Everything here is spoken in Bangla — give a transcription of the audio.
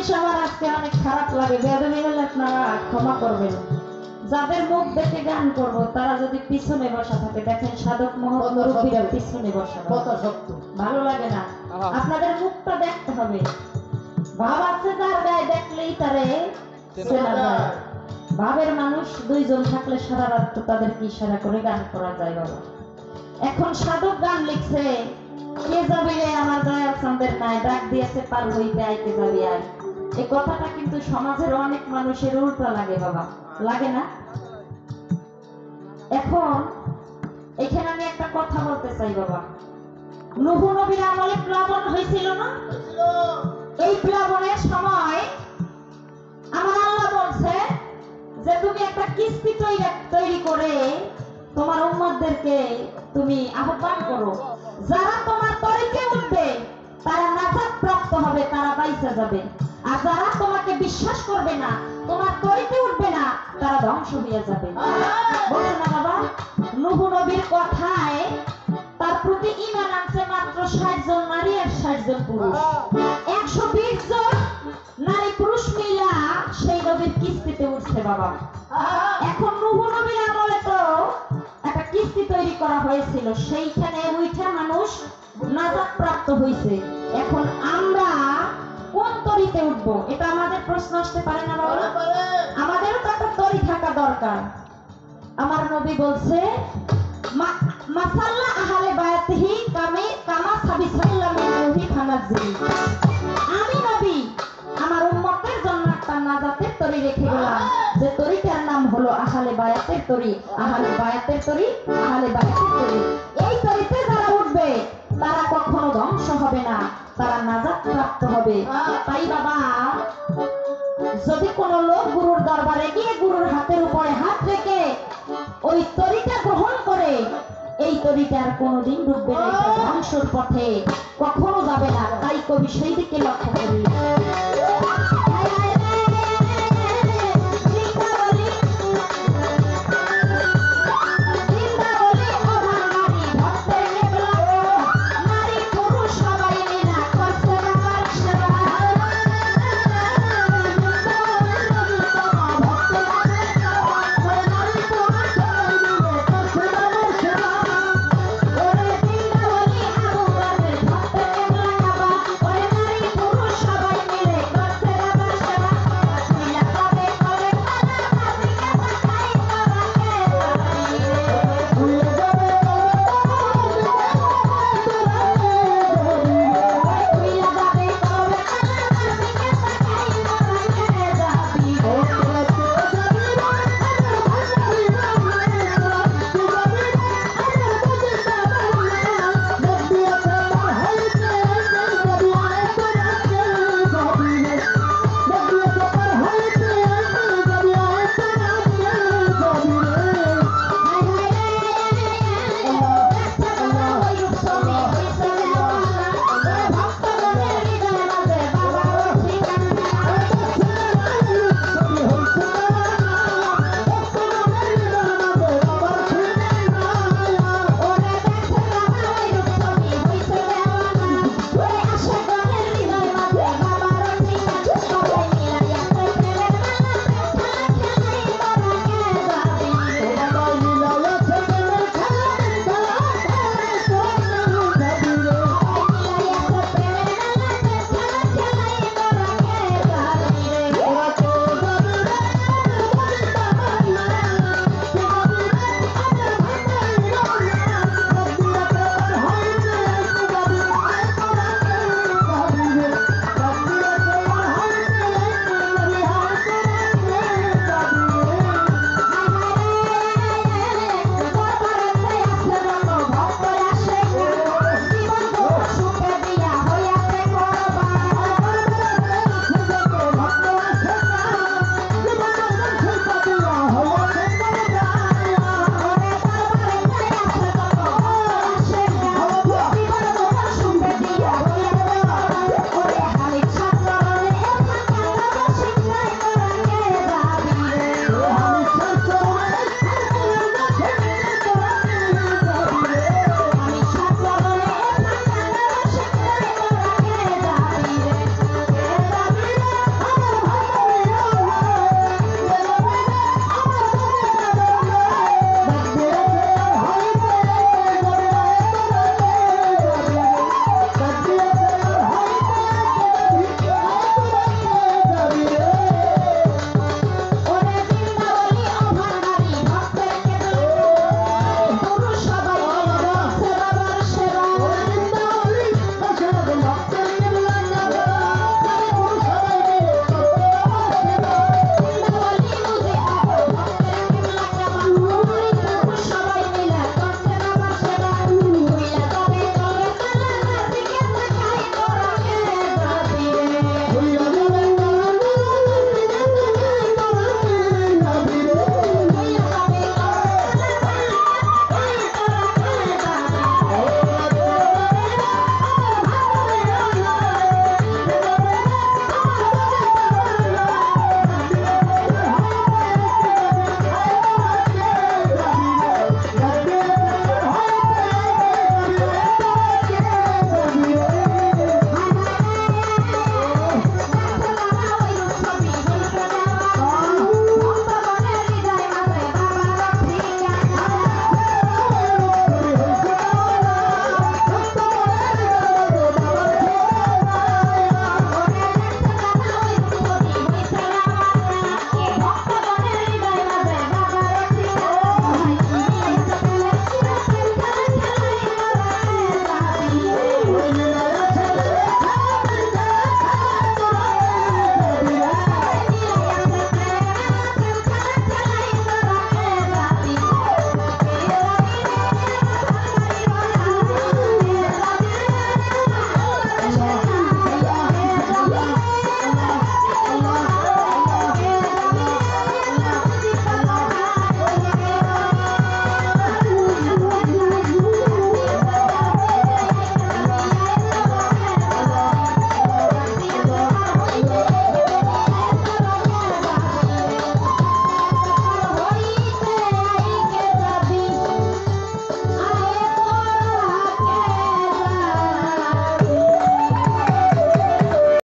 জিনিস আমার আজকে অনেক খারাপ লাগে, বেয়াদবি হলে আপনারা ক্ষমা করবেন। যাদের মুখ দেখে গান করব তারা যদি পিছনে বসা থাকে, দেখেন সাধক মহৎ মুরব্বীরা পিছনে বসা, কথা সত্য। ভালো লাগে না। আপনাদের মুখটা দেখতে হবে। ভাব আছে যার গায়ে দেখলেই তারে চেনা যায়। ভাবের মানুষ দুইজন থাকলে সারা রাত তো তাদেরকে ইশারা করে গান করা যায় বাবা। এখন সাধক গান লিখছে, কে যাবি রে আমার দয়াল চাঁদের নাই, ডাক দিয়েছে পার হইতে আইতে যাবি আয়। এই কথাটা কিন্তু সমাজের অনেক মানুষের উল্টা লাগে বাবা, লাগে না? এখন এখানে আমি একটা কথা বলতে চাই বাবা, নূহ নবীর আমলে প্লাবন হয়েছিল না? এই প্লাবনের সময় আমার আল্লাহ বলছে যে তুমি একটা কিস্তি তৈরি করে তোমার উম্মতদেরকে তুমি আহ্বান করো, যারা তোমার তরিকে উঠবে তারা নাজাত প্রাপ্ত হবে, তারা বাইচা যাবে। আর যারা তোমাকে বিশ্বাস করবে না, তোমার তরিকে উঠবে না, তারা ধ্বংস হয়ে যাবে। বলছে না বাবা? নূহ নবীর কথায় তার প্রতি ঈমান আনছে মাত্র 60 জন নারী আর 60 জন পুরুষ। 120 জন নারী পুরুষ মিলা সেই নবীর কিস্তিতে উঠছে বাবা। এখন নূহ নবীর আমলে তো একটা কিস্তি তৈরি করা হয়েছিল, সেইখানে উঠা মানুষ নাজাত প্রাপ্ত হয়েছে। এখন আমরা কোন তরিতে উঠবো, এটা আমাদের প্রশ্ন আসতে পারে না বাবা? আমাদেরও তো একটা তরি থাকা দরকার। আমার নবী বলছে মাসাল্লা আহলে বায়াতিহি কামা সাবিসাল্লাম মিনহি ফানাজি। আমি নবী আমার উম্মতের জন্য একটা নাজাতের তরি রেখে গেলাম, যে তরিটার নাম হলো আহলে বায়াতের তরি। আহলে বায়াতের তরি, আহলে বায়াতের তরি। এই তরিতে যারা উঠবে তারা কখনো ধ্বংস হবে না, তারা নাজাত প্রাপ্ত হবে। তাই বাবা, যদি কোনো লোক গুরুর দরবারে গিয়ে গুরুর হাতের উপরে হাত রেখে ওই তরিটা গ্রহণ করে, এই তরিটার কোনোদিন ডুববে না, ধ্বংসের পথে কখনো যাবে না। তাই কবি সেই দিকে লক্ষ্য করি।